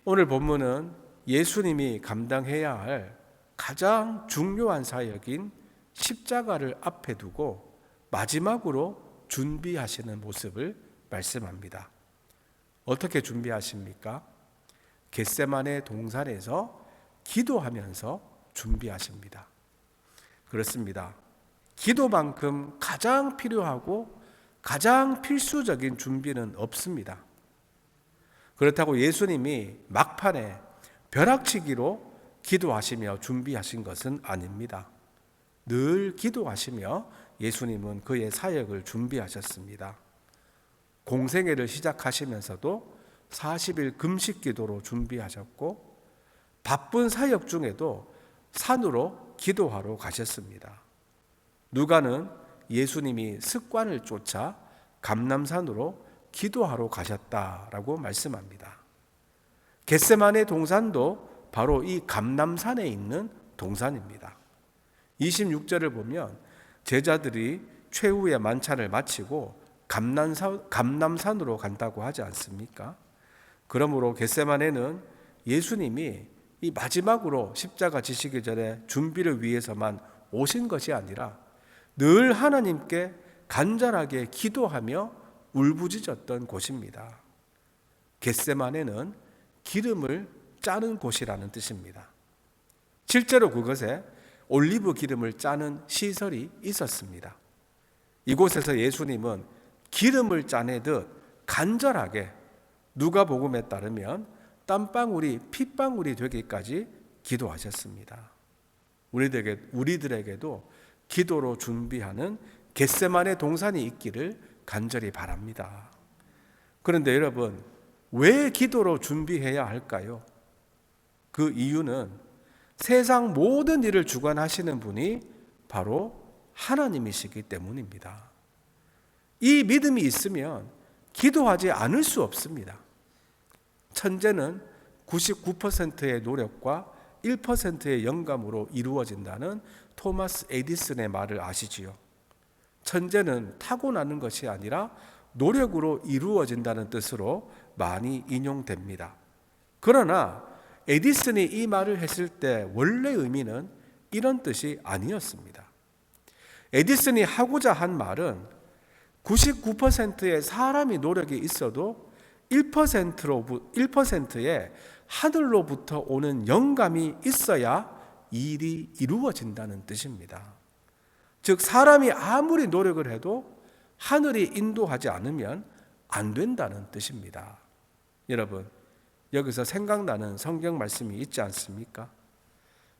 오늘 본문은 예수님이 감당해야 할 가장 중요한 사역인 십자가를 앞에 두고 마지막으로 준비하시는 모습을 말씀합니다. 어떻게 준비하십니까? 겟세마네 동산에서 기도하면서 준비하십니다. 그렇습니다. 기도만큼 가장 필요하고 가장 필수적인 준비는 없습니다. 그렇다고 예수님이 막판에 벼락치기로 기도하시며 준비하신 것은 아닙니다. 늘 기도하시며 예수님은 그의 사역을 준비하셨습니다. 공생애를 시작하시면서도 40일 금식 기도로 준비하셨고, 바쁜 사역 중에도 산으로 기도하러 가셨습니다. 누가는 예수님이 습관을 쫓아 감람산으로 기도하러 가셨다라고 말씀합니다. 겟세마네 동산도 바로 이 감람산에 있는 동산입니다. 26절을 보면 제자들이 최후의 만찬을 마치고 감람산으로 간다고 하지 않습니까? 그러므로 겟세마네는 예수님이 이 마지막으로 십자가 지시기 전에 준비를 위해서만 오신 것이 아니라 늘 하나님께 간절하게 기도하며 울부짖었던 곳입니다. 겟세마네는 기름을 짜는 곳이라는 뜻입니다. 실제로 그것에 올리브 기름을 짜는 시설이 있었습니다. 이곳에서 예수님은 기름을 짜내듯 간절하게 누가복음에 따르면 땀방울이 핏방울이 되기까지 기도하셨습니다. 우리들에게도 기도로 준비하는 겟세마네 동산이 있기를 간절히 바랍니다. 그런데 여러분, 왜 기도로 준비해야 할까요? 그 이유는 세상 모든 일을 주관하시는 분이 바로 하나님이시기 때문입니다. 이 믿음이 있으면 기도하지 않을 수 없습니다. 천재는 99%의 노력과 1%의 영감으로 이루어진다는 토마스 에디슨의 말을 아시지요? 천재는 타고나는 것이 아니라 노력으로 이루어진다는 뜻으로 많이 인용됩니다. 그러나 에디슨이 이 말을 했을 때 원래 의미는 이런 뜻이 아니었습니다. 에디슨이 하고자 한 말은 99%의 사람이 노력이 있어도 1%의 하늘로부터 오는 영감이 있어야 일이 이루어진다는 뜻입니다. 즉 사람이 아무리 노력을 해도 하늘이 인도하지 않으면 안 된다는 뜻입니다. 여러분, 여기서 생각나는 성경 말씀이 있지 않습니까?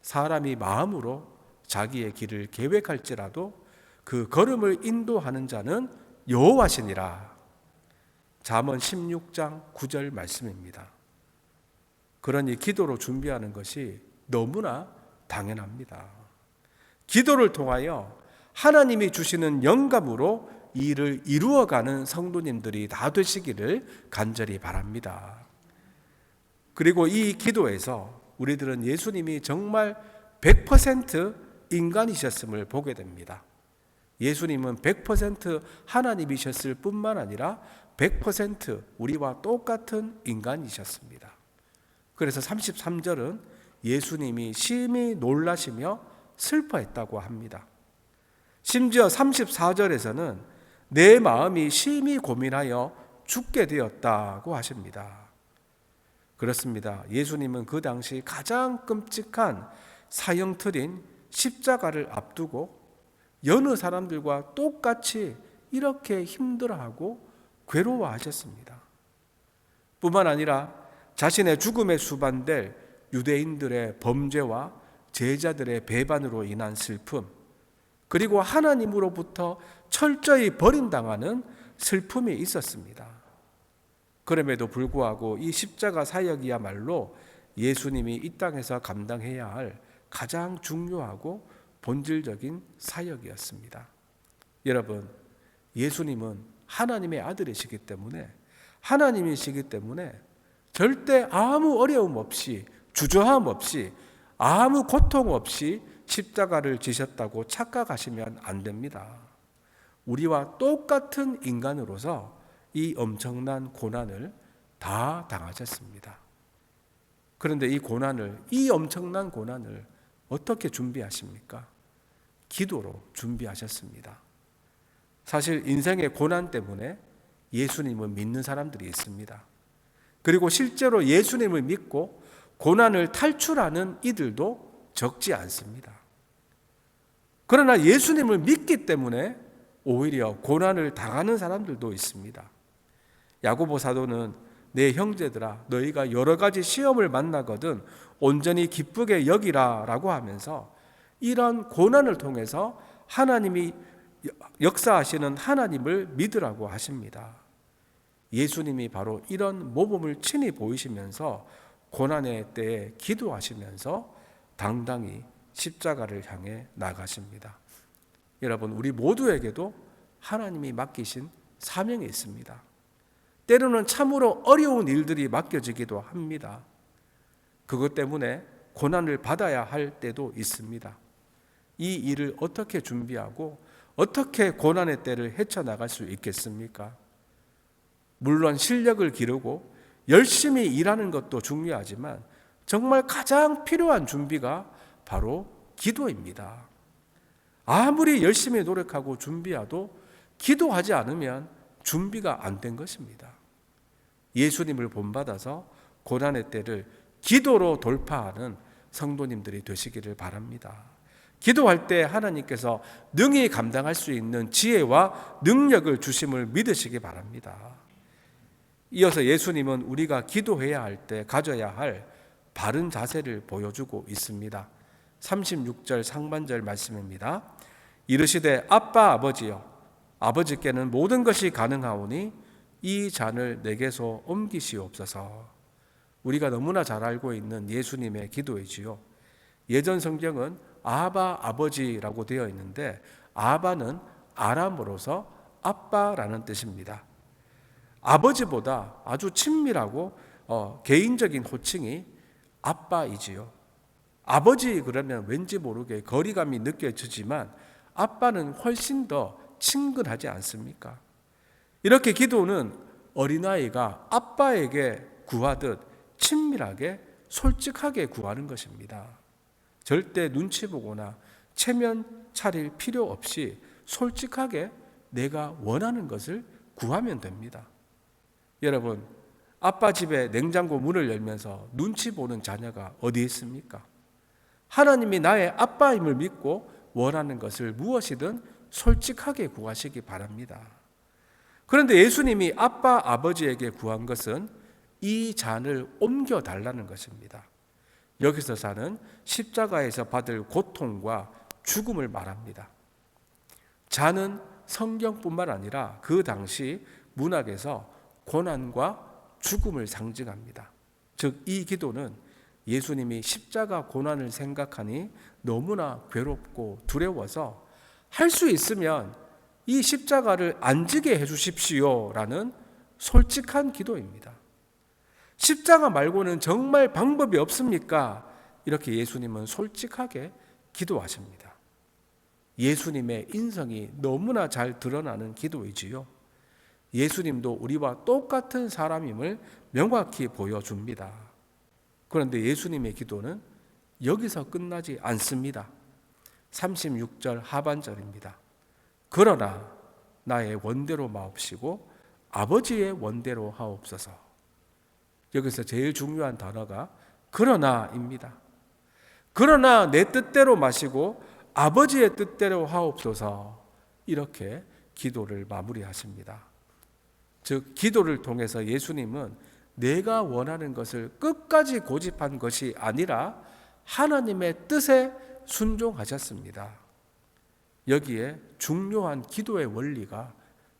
사람이 마음으로 자기의 길을 계획할지라도 그 걸음을 인도하는 자는 여호와시니라. 잠언 16장 9절 말씀입니다. 그러니 기도로 준비하는 것이 너무나 당연합니다. 기도를 통하여 하나님이 주시는 영감으로 일을 이루어가는 성도님들이 다 되시기를 간절히 바랍니다. 그리고 이 기도에서 우리들은 예수님이 정말 100% 인간이셨음을 보게 됩니다. 예수님은 100% 하나님이셨을 뿐만 아니라 100% 우리와 똑같은 인간이셨습니다. 그래서 33절은 예수님이 심히 놀라시며 슬퍼했다고 합니다. 심지어 34절에서는 내 마음이 심히 고민하여 죽게 되었다고 하십니다. 그렇습니다. 예수님은 그 당시 가장 끔찍한 사형틀인 십자가를 앞두고 여느 사람들과 똑같이 이렇게 힘들어하고 괴로워하셨습니다. 뿐만 아니라 자신의 죽음에 수반될 유대인들의 범죄와 제자들의 배반으로 인한 슬픔, 그리고 하나님으로부터 철저히 버림당하는 슬픔이 있었습니다. 그럼에도 불구하고 이 십자가 사역이야말로 예수님이 이 땅에서 감당해야 할 가장 중요하고 본질적인 사역이었습니다. 여러분, 예수님은 하나님의 아들이시기 때문에, 하나님이시기 때문에 절대 아무 어려움 없이, 주저함 없이, 아무 고통 없이 십자가를 지셨다고 착각하시면 안 됩니다. 우리와 똑같은 인간으로서 이 엄청난 고난을 다 당하셨습니다. 그런데 이 엄청난 고난을 어떻게 준비하십니까? 기도로 준비하셨습니다. 사실 인생의 고난 때문에 예수님을 믿는 사람들이 있습니다. 그리고 실제로 예수님을 믿고 고난을 탈출하는 이들도 적지 않습니다. 그러나 예수님을 믿기 때문에 오히려 고난을 당하는 사람들도 있습니다. 야고보 사도는 내 형제들아 너희가 여러 가지 시험을 만나거든 온전히 기쁘게 여기라 라고 하면서 이런 고난을 통해서 하나님이 역사하시는 하나님을 믿으라고 하십니다. 예수님이 바로 이런 모범을 친히 보이시면서 고난의 때에 기도하시면서 당당히 십자가를 향해 나가십니다. 여러분, 우리 모두에게도 하나님이 맡기신 사명이 있습니다. 때로는 참으로 어려운 일들이 맡겨지기도 합니다. 그것 때문에 고난을 받아야 할 때도 있습니다. 이 일을 어떻게 준비하고 어떻게 고난의 때를 헤쳐나갈 수 있겠습니까? 물론 실력을 기르고 열심히 일하는 것도 중요하지만 정말 가장 필요한 준비가 바로 기도입니다. 아무리 열심히 노력하고 준비해도 기도하지 않으면 준비가 안 된 것입니다. 예수님을 본받아서 고난의 때를 기도로 돌파하는 성도님들이 되시기를 바랍니다. 기도할 때 하나님께서 능히 감당할 수 있는 지혜와 능력을 주심을 믿으시기 바랍니다. 이어서 예수님은 우리가 기도해야 할 때 가져야 할 바른 자세를 보여주고 있습니다. 36절 상반절 말씀입니다. 이르시되 아빠 아버지여 아버지께는 모든 것이 가능하오니 이 잔을 내게서 옮기시옵소서. 우리가 너무나 잘 알고 있는 예수님의 기도이지요. 예전 성경은 아바 아버지라고 되어 있는데 아바는 아람어로서 아빠라는 뜻입니다. 아버지보다 아주 친밀하고 개인적인 호칭이 아빠이지요. 아버지 그러면 왠지 모르게 거리감이 느껴지지만 아빠는 훨씬 더 친근하지 않습니까? 이렇게 기도는 어린아이가 아빠에게 구하듯 친밀하게 솔직하게 구하는 것입니다. 절대 눈치 보거나 체면 차릴 필요 없이 솔직하게 내가 원하는 것을 구하면 됩니다. 여러분, 아빠 집에 냉장고 문을 열면서 눈치 보는 자녀가 어디 있습니까? 하나님이 나의 아빠임을 믿고 원하는 것을 무엇이든 솔직하게 구하시기 바랍니다. 그런데 예수님이 아빠 아버지에게 구한 것은 이 잔을 옮겨달라는 것입니다. 여기서 사는 십자가에서 받을 고통과 죽음을 말합니다. 잔은 성경뿐만 아니라 그 당시 문학에서 고난과 죽음을 상징합니다. 즉, 이 기도는 예수님이 십자가 고난을 생각하니 너무나 괴롭고 두려워서 할 수 있으면 이 십자가를 안 지게 해주십시오 라는 솔직한 기도입니다. 십자가 말고는 정말 방법이 없습니까? 이렇게 예수님은 솔직하게 기도하십니다. 예수님의 인성이 너무나 잘 드러나는 기도이지요. 예수님도 우리와 똑같은 사람임을 명확히 보여줍니다. 그런데 예수님의 기도는 여기서 끝나지 않습니다. 36절 하반절입니다. 그러나 나의 원대로 마옵시고 아버지의 원대로 하옵소서. 여기서 제일 중요한 단어가 그러나입니다. 그러나 내 뜻대로 마시고 아버지의 뜻대로 하옵소서. 이렇게 기도를 마무리하십니다. 즉, 기도를 통해서 예수님은 내가 원하는 것을 끝까지 고집한 것이 아니라 하나님의 뜻에 순종하셨습니다. 여기에 중요한 기도의 원리가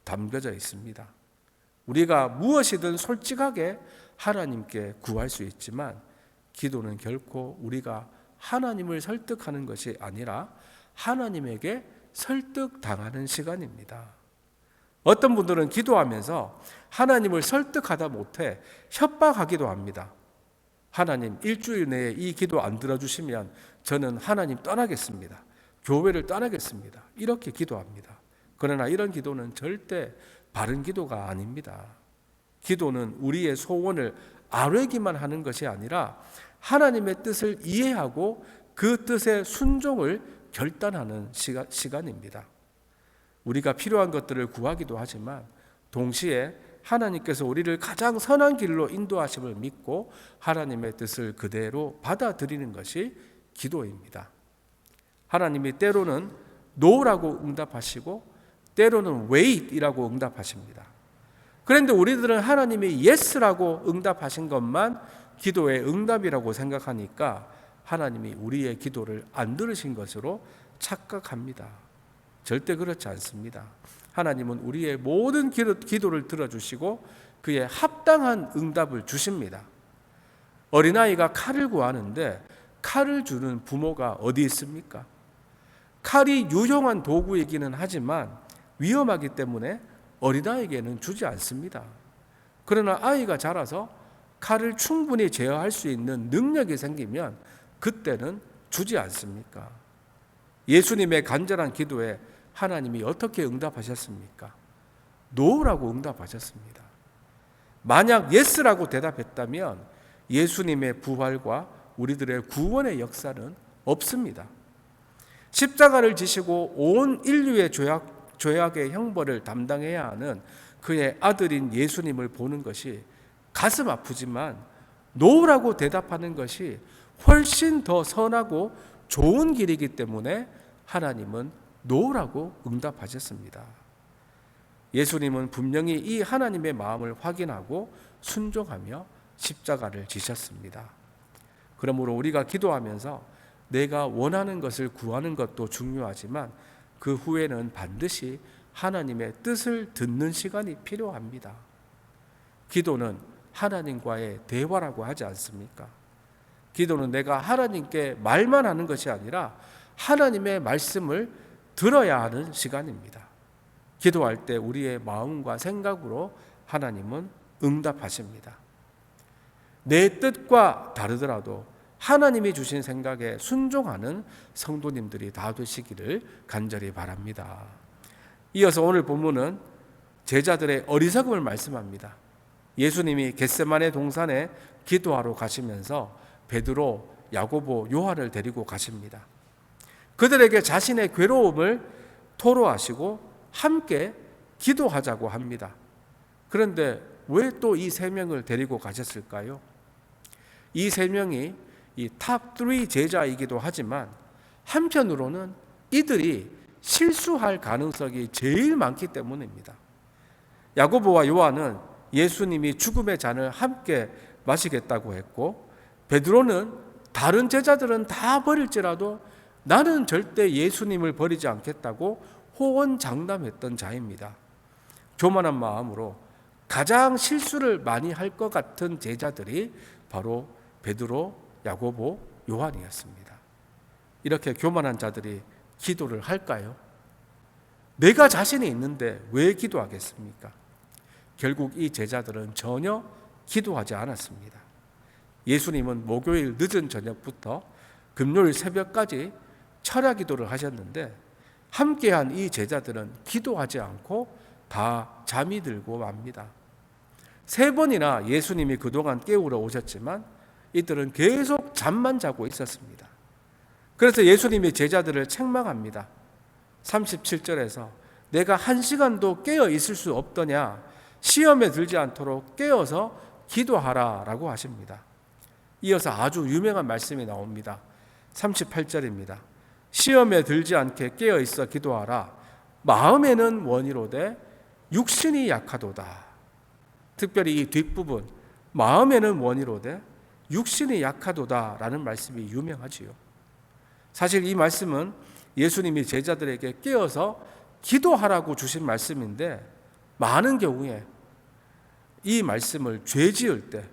담겨져 있습니다. 우리가 무엇이든 솔직하게 하나님께 구할 수 있지만 기도는 결코 우리가 하나님을 설득하는 것이 아니라 하나님에게 설득당하는 시간입니다. 어떤 분들은 기도하면서 하나님을 설득하다 못해 협박하기도 합니다. 하나님, 일주일 내에 이 기도 안 들어주시면 저는 하나님 떠나겠습니다. 교회를 떠나겠습니다. 이렇게 기도합니다. 그러나 이런 기도는 절대 바른 기도가 아닙니다. 기도는 우리의 소원을 아뢰기만 하는 것이 아니라 하나님의 뜻을 이해하고 그 뜻에 순종을 결단하는 시간입니다. 우리가 필요한 것들을 구하기도 하지만 동시에 하나님께서 우리를 가장 선한 길로 인도하심을 믿고 하나님의 뜻을 그대로 받아들이는 것이 기도입니다. 하나님이 때로는 no라고 응답하시고 때로는 wait이라고 응답하십니다. 그런데 우리들은 하나님이 yes라고 응답하신 것만 기도의 응답이라고 생각하니까 하나님이 우리의 기도를 안 들으신 것으로 착각합니다. 절대 그렇지 않습니다. 하나님은 우리의 모든 기도를 들어주시고 그에 합당한 응답을 주십니다. 어린아이가 칼을 구하는데 칼을 주는 부모가 어디 있습니까? 칼이 유용한 도구이기는 하지만 위험하기 때문에 어린아이에게는 주지 않습니다. 그러나 아이가 자라서 칼을 충분히 제어할 수 있는 능력이 생기면 그때는 주지 않습니까? 예수님의 간절한 기도에 하나님이 어떻게 응답하셨습니까? 노라고 응답하셨습니다. 만약 예스라고 대답했다면 예수님의 부활과 우리들의 구원의 역사는 없습니다. 십자가를 지시고 온 인류의 죄악의 형벌을 담당해야 하는 그의 아들인 예수님을 보는 것이 가슴 아프지만 노라고 대답하는 것이 훨씬 더 선하고 좋은 길이기 때문에 하나님은 노라고 응답하셨습니다. 예수님은 분명히 이 하나님의 마음을 확인하고 순종하며 십자가를 지셨습니다. 그러므로 우리가 기도하면서 내가 원하는 것을 구하는 것도 중요하지만 그 후에는 반드시 하나님의 뜻을 듣는 시간이 필요합니다. 기도는 하나님과의 대화라고 하지 않습니까? 기도는 내가 하나님께 말만 하는 것이 아니라 하나님의 말씀을 들어야 하는 시간입니다. 기도할 때 우리의 마음과 생각으로 하나님은 응답하십니다. 내 뜻과 다르더라도 하나님이 주신 생각에 순종하는 성도님들이 다 되시기를 간절히 바랍니다. 이어서 오늘 본문은 제자들의 어리석음을 말씀합니다. 예수님이 겟세마네 동산에 기도하러 가시면서 베드로, 야고보, 요한을 데리고 가십니다. 그들에게 자신의 괴로움을 토로하시고 함께 기도하자고 합니다. 그런데 왜 또 이 세 명을 데리고 가셨을까요? 이 세 명이 이 탑 3 제자이기도 하지만 한편으로는 이들이 실수할 가능성이 제일 많기 때문입니다. 야고보와 요한은 예수님이 죽음의 잔을 함께 마시겠다고 했고, 베드로는 다른 제자들은 다 버릴지라도 나는 절대 예수님을 버리지 않겠다고 호언장담했던 자입니다. 교만한 마음으로 가장 실수를 많이 할 것 같은 제자들이 바로 베드로, 야고보, 요한이었습니다. 이렇게 교만한 자들이 기도를 할까요? 내가 자신이 있는데 왜 기도하겠습니까? 결국 이 제자들은 전혀 기도하지 않았습니다. 예수님은 목요일 늦은 저녁부터 금요일 새벽까지 철야 기도를 하셨는데 함께한 이 제자들은 기도하지 않고 다 잠이 들고 맙니다. 3번이나 예수님이 그동안 깨우러 오셨지만 이들은 계속 잠만 자고 있었습니다. 그래서 예수님이 제자들을 책망합니다. 37절에서 내가 1시간도 깨어 있을 수 없더냐, 시험에 들지 않도록 깨어서 기도하라 라고 하십니다. 이어서 아주 유명한 말씀이 나옵니다. 38절입니다. 시험에 들지 않게 깨어 있어 기도하라. 마음에는 원이로되 육신이 약하도다. 특별히 이 뒷부분, 마음에는 원이로되 육신이 약하도다 라는 말씀이 유명하지요. 사실 이 말씀은 예수님이 제자들에게 깨어서 기도하라고 주신 말씀인데 많은 경우에 이 말씀을 죄 지을 때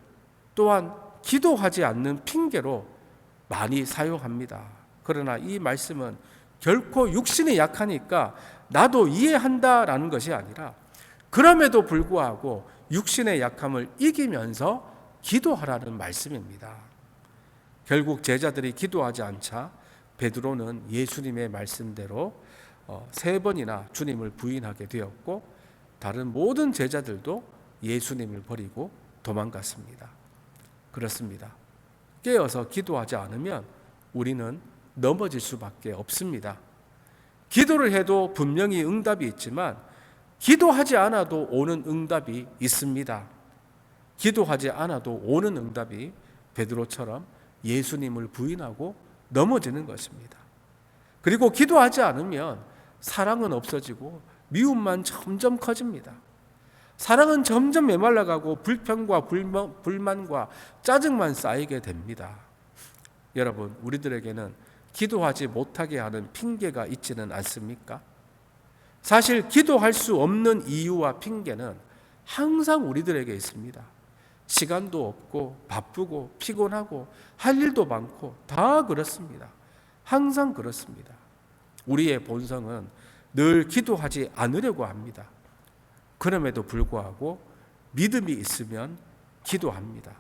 또한 기도하지 않는 핑계로 많이 사용합니다. 그러나 이 말씀은 결코 육신이 약하니까 나도 이해한다라는 것이 아니라 그럼에도 불구하고 육신의 약함을 이기면서 기도하라는 말씀입니다. 결국 제자들이 기도하지 않자 베드로는 예수님의 말씀대로 3번이나 주님을 부인하게 되었고 다른 모든 제자들도 예수님을 버리고 도망갔습니다. 그렇습니다. 깨어서 기도하지 않으면 우리는 넘어질 수밖에 없습니다. 기도를 해도 분명히 응답이 있지만 기도하지 않아도 오는 응답이 있습니다. 기도하지 않아도 오는 응답이 베드로처럼 예수님을 부인하고 넘어지는 것입니다. 그리고 기도하지 않으면 사랑은 없어지고 미움만 점점 커집니다. 사랑은 점점 메말라가고 불평과 불만과 짜증만 쌓이게 됩니다. 여러분, 우리들에게는 기도하지 못하게 하는 핑계가 있지는 않습니까? 사실 기도할 수 없는 이유와 핑계는 항상 우리들에게 있습니다. 시간도 없고 바쁘고 피곤하고 할 일도 많고 다 그렇습니다. 항상 그렇습니다. 우리의 본성은 늘 기도하지 않으려고 합니다. 그럼에도 불구하고 믿음이 있으면 기도합니다.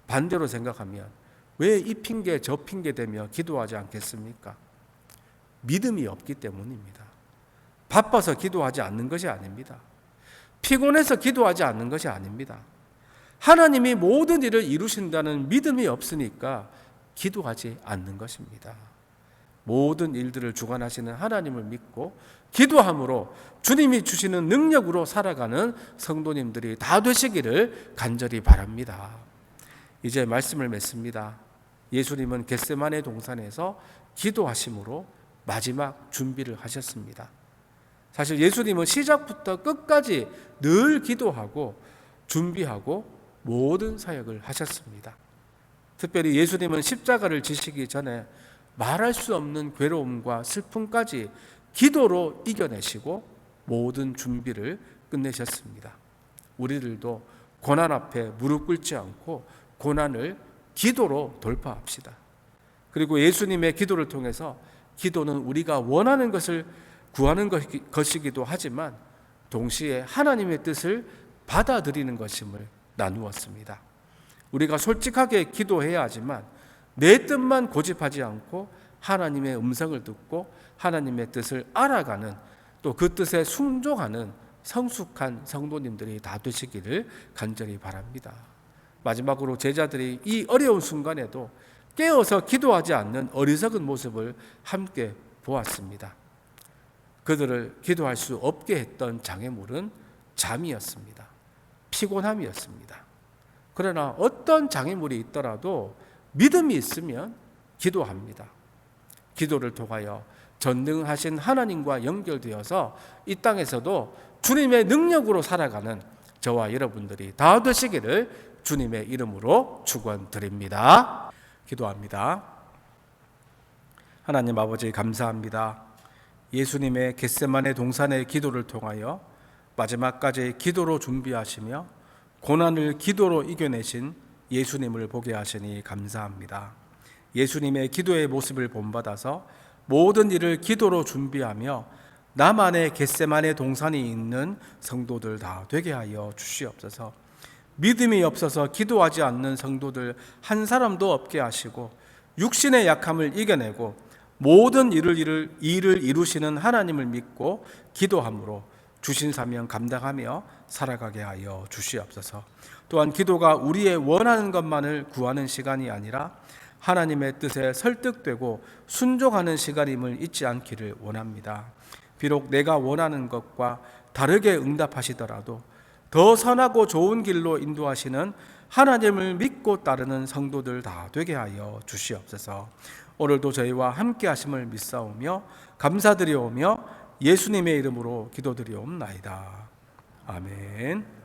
반대로 생각하면 왜 이 핑계 저 핑계 대며 기도하지 않겠습니까? 믿음이 없기 때문입니다. 바빠서 기도하지 않는 것이 아닙니다. 피곤해서 기도하지 않는 것이 아닙니다. 하나님이 모든 일을 이루신다는 믿음이 없으니까 기도하지 않는 것입니다. 모든 일들을 주관하시는 하나님을 믿고 기도함으로 주님이 주시는 능력으로 살아가는 성도님들이 다 되시기를 간절히 바랍니다. 이제 말씀을 맺습니다. 예수님은 겟세마네 동산에서 기도하심으로 마지막 준비를 하셨습니다. 사실 예수님은 시작부터 끝까지 늘 기도하고 준비하고 모든 사역을 하셨습니다. 특별히 예수님은 십자가를 지시기 전에 말할 수 없는 괴로움과 슬픔까지 기도로 이겨내시고 모든 준비를 끝내셨습니다. 우리들도 고난 앞에 무릎 꿇지 않고 고난을 기도로 돌파합시다. 그리고 예수님의 기도를 통해서 기도는 우리가 원하는 것을 구하는 것이기도 하지만 동시에 하나님의 뜻을 받아들이는 것임을 나누었습니다. 우리가 솔직하게 기도해야 하지만 내 뜻만 고집하지 않고 하나님의 음성을 듣고 하나님의 뜻을 알아가는 또 그 뜻에 순종하는 성숙한 성도님들이 다 되시기를 간절히 바랍니다. 마지막으로 제자들이 이 어려운 순간에도 깨어서 기도하지 않는 어리석은 모습을 함께 보았습니다. 그들을 기도할 수 없게 했던 장애물은 잠이었습니다. 피곤함이었습니다. 그러나 어떤 장애물이 있더라도 믿음이 있으면 기도합니다. 기도를 통하여 전능하신 하나님과 연결되어서 이 땅에서도 주님의 능력으로 살아가는 저와 여러분들이 다 되시기를 주님의 이름으로 축원드립니다. 기도합니다. 하나님 아버지 감사합니다. 예수님의 겟세마네 동산의 기도를 통하여 마지막까지 기도로 준비하시며 고난을 기도로 이겨내신 예수님을 보게 하시니 감사합니다. 예수님의 기도의 모습을 본받아서 모든 일을 기도로 준비하며 나만의 겟세마네 동산이 있는 성도들 다 되게 하여 주시옵소서. 믿음이 없어서 기도하지 않는 성도들 한 사람도 없게 하시고 육신의 약함을 이겨내고 모든 일을 이루시는 하나님을 믿고 기도함으로 주신 사명 감당하며 살아가게 하여 주시옵소서. 또한 기도가 우리의 원하는 것만을 구하는 시간이 아니라 하나님의 뜻에 설득되고 순종하는 시간임을 잊지 않기를 원합니다. 비록 내가 원하는 것과 다르게 응답하시더라도 더 선하고 좋은 길로 인도하시는 하나님을 믿고 따르는 성도들 다 되게 하여 주시옵소서. 오늘도 저희와 함께 하심을 믿사오며 감사드리오며 예수님의 이름으로 기도드리옵나이다. 아멘.